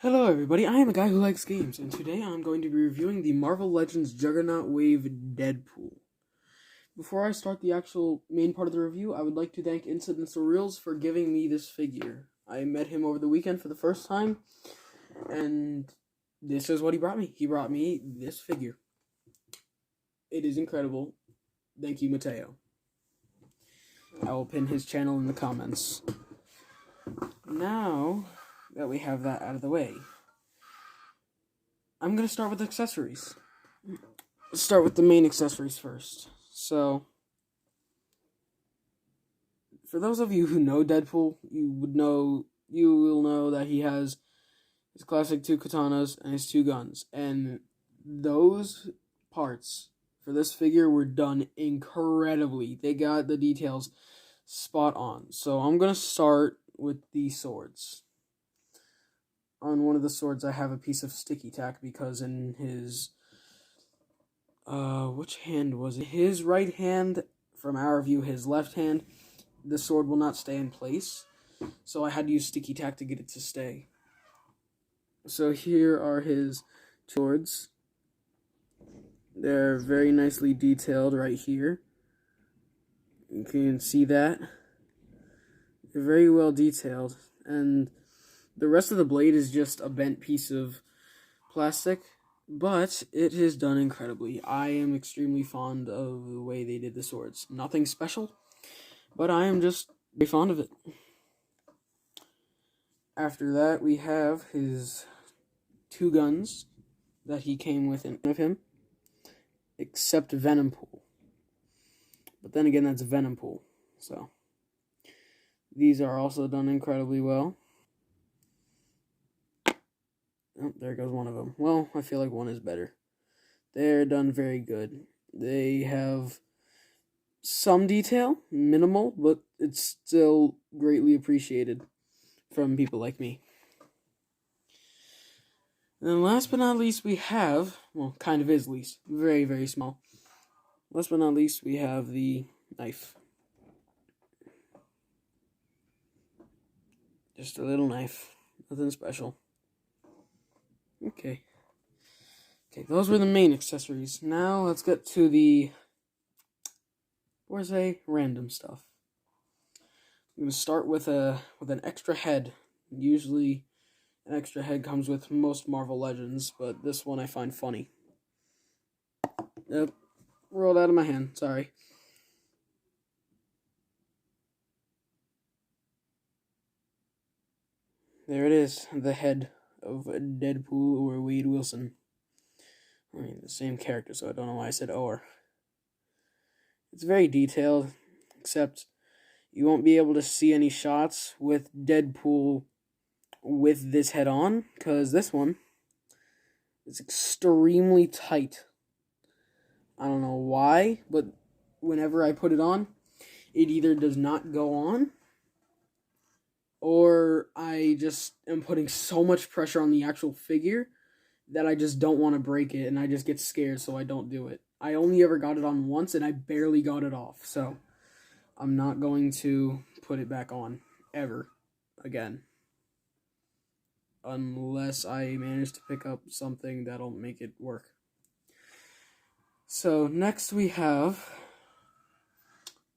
Hello everybody, I am a guy who likes games, and today I'm going to be reviewing the Marvel Legends Juggernaut Wave Deadpool. Before I start the actual main part of the review, I would like to thank Instant Surreals for giving me this figure. I met him over the weekend for the first time, and this is what he brought me. He brought me this figure. It is incredible. Thank you, Mateo. I will pin his channel in the comments. Now that we have that out of the way, I'm going to start with accessories. Let's start with the main accessories first. So, for those of you who know Deadpool, you will know that he has his classic 2 katanas and his 2 guns. And those parts for this figure were done incredibly. They got the details spot on. So I'm going to start with the swords. On one of the swords I have a piece of sticky tack because in his which hand was it? His right hand, from our view, his left hand, the sword will not stay in place. So I had to use sticky tack to get it to stay. So here are his swords. They're very nicely detailed right here. You can see that. They're very well detailed, and the rest of the blade is just a bent piece of plastic, but it is done incredibly. I am extremely fond of the way they did the swords. Nothing special, but I am just very fond of it. After that, we have his 2 guns that he came with in him, except Venom Pool. But then again, that's Venom Pool, so these are also done incredibly well. Oh, there goes one of them. Well, I feel like one is better. They're done very good. They have some detail, minimal, but it's still greatly appreciated from people like me. And then last but not least, we have, well, kind of is least, very, very small. Last but not least, we have the knife. Just a little knife. Nothing special. Okay, those were the main accessories. Now let's get to the, random stuff. I'm going to start with an extra head. Usually an extra head comes with most Marvel Legends, but this one I find funny. Yep, rolled out of my hand, sorry. There it is, the head of Deadpool or Wade Wilson. I mean, the same character, so I don't know why I said or. It's very detailed, except you won't be able to see any shots with Deadpool with this head on, because this one is extremely tight. I don't know why, but whenever I put it on, it either does not go on, or I just am putting so much pressure on the actual figure that I just don't want to break it, and I just get scared, so I don't do it. I only ever got it on once, and I barely got it off, so I'm not going to put it back on, ever, again. Unless I manage to pick up something that'll make it work. So, next we have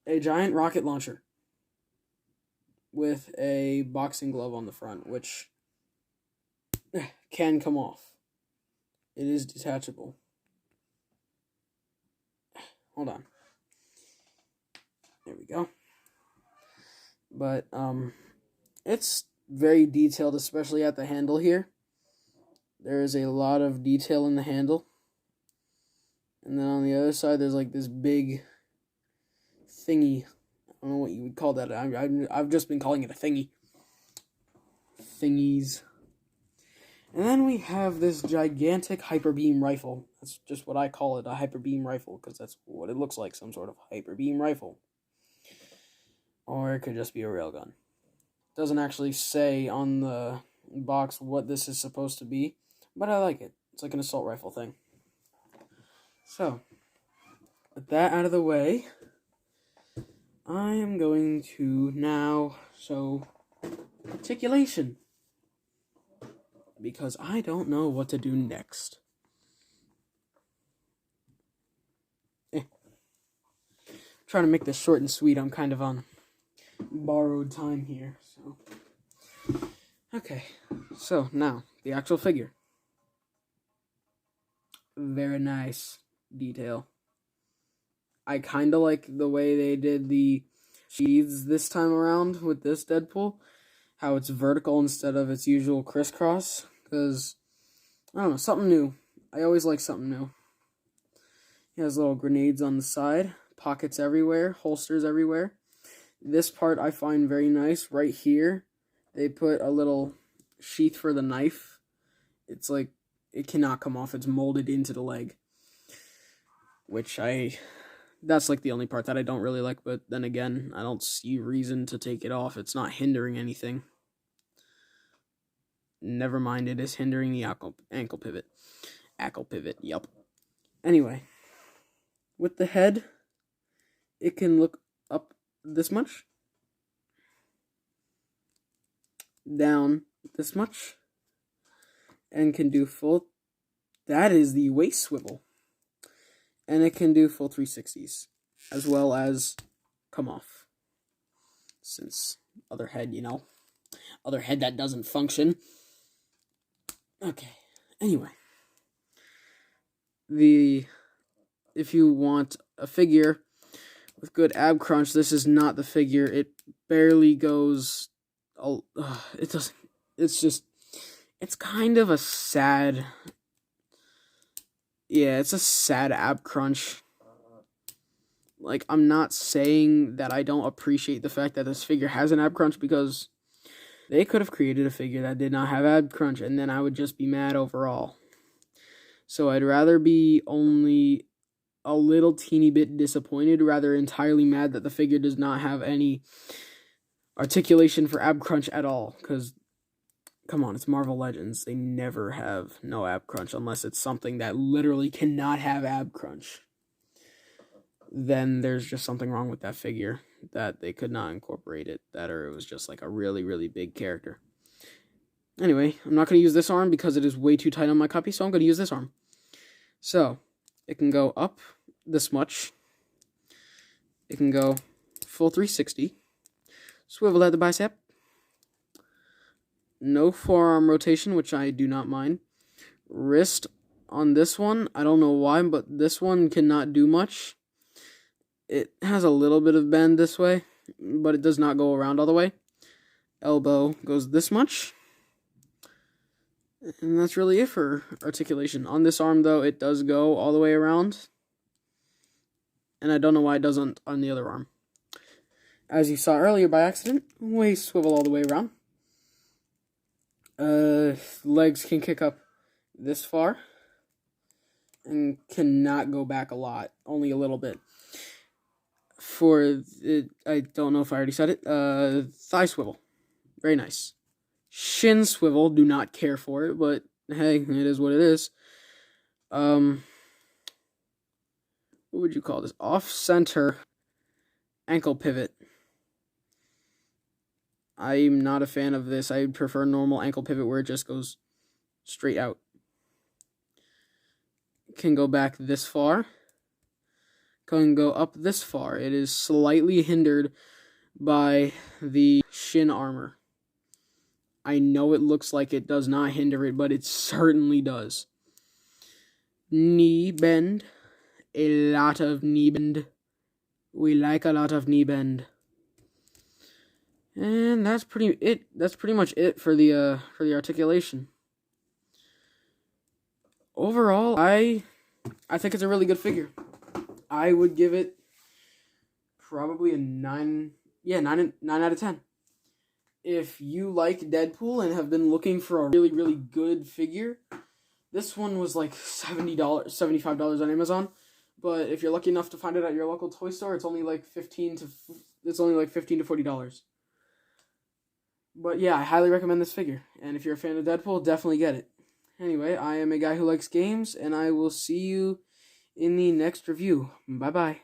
a giant rocket launcher with a boxing glove on the front, which can come off. It is detachable. Hold on. There we go. But, it's very detailed, especially at the handle here. There is a lot of detail in the handle. And then on the other side, there's like this big thingy. I don't know what you would call that. I've just been calling it a thingy. Thingies. And then we have this gigantic hyper beam rifle. That's just what I call it, a hyper beam rifle, because that's what it looks like, some sort of hyper beam rifle. Or it could just be a railgun. Doesn't actually say on the box what this is supposed to be, but I like it. It's like an assault rifle thing. So, with that out of the way, I am going to now show articulation. because I don't know what to do next. Trying to make this short and sweet. I'm kind of on borrowed time here, so. Okay, so now, the actual figure. Very nice detail. I kind of like the way they did the sheaths this time around with this Deadpool. How it's vertical instead of its usual crisscross. Because, I don't know, something new. I always like something new. He has little grenades on the side. Pockets everywhere. Holsters everywhere. This part I find very nice. Right here, they put a little sheath for the knife. It's like, it cannot come off. It's molded into the leg. That's like the only part that I don't really like, but then again, I don't see reason to take it off. It's not hindering anything. Never mind, it is hindering the ankle pivot. Ankle pivot, yup. Anyway, with the head, it can look up this much, down this much, and can do full. That is the waist swivel. And it can do full 360s, as well as come off. Since other head, other head that doesn't function. Okay, anyway. If you want a figure with good ab crunch, this is not the figure. It barely goes, it doesn't, it's kind of a sad, yeah, it's a sad ab crunch. Like, I'm not saying that I don't appreciate the fact that this figure has an ab crunch, because they could have created a figure that did not have ab crunch, and then I would just be mad overall. So I'd rather be only a little teeny bit disappointed, rather entirely mad that the figure does not have any articulation for ab crunch at all, because come on, it's Marvel Legends. They never have no ab crunch unless it's something that literally cannot have ab crunch. Then there's just something wrong with that figure, that they could not incorporate it, or it was just like a really, really big character. Anyway, I'm not going to use this arm because it is way too tight on my copy, so I'm going to use this arm. So, it can go up this much. It can go full 360. Swivel at the bicep. No forearm rotation, which I do not mind. Wrist on this one, I don't know why, but this one cannot do much. It has a little bit of bend this way, but it does not go around all the way. Elbow goes this much. And that's really it for articulation. On this arm, though, it does go all the way around. And I don't know why it doesn't on the other arm. As you saw earlier by accident, waist swivel all the way around. Legs can kick up this far. And cannot go back a lot. Only a little bit. I don't know if I already said it. Thigh swivel. Very nice. Shin swivel, do not care for it, but hey, it is what it is. What would you call this? Off-center ankle pivot. I'm not a fan of this. I prefer normal ankle pivot where it just goes straight out. Can go back this far. Can go up this far. It is slightly hindered by the shin armor. I know it looks like it does not hinder it, but it certainly does. Knee bend. A lot of knee bend. We like a lot of knee bend. And that's pretty much it for the articulation. Overall, I think it's a really good figure. I would give it probably a 9 out of 10. If you like Deadpool and have been looking for a really, really good figure, this one was like $70, $75 on Amazon. But if you're lucky enough to find it at your local toy store, it's only like $15 to $40. But yeah, I highly recommend this figure. And if you're a fan of Deadpool, definitely get it. Anyway, I am a guy who likes games, and I will see you in the next review. Bye-bye.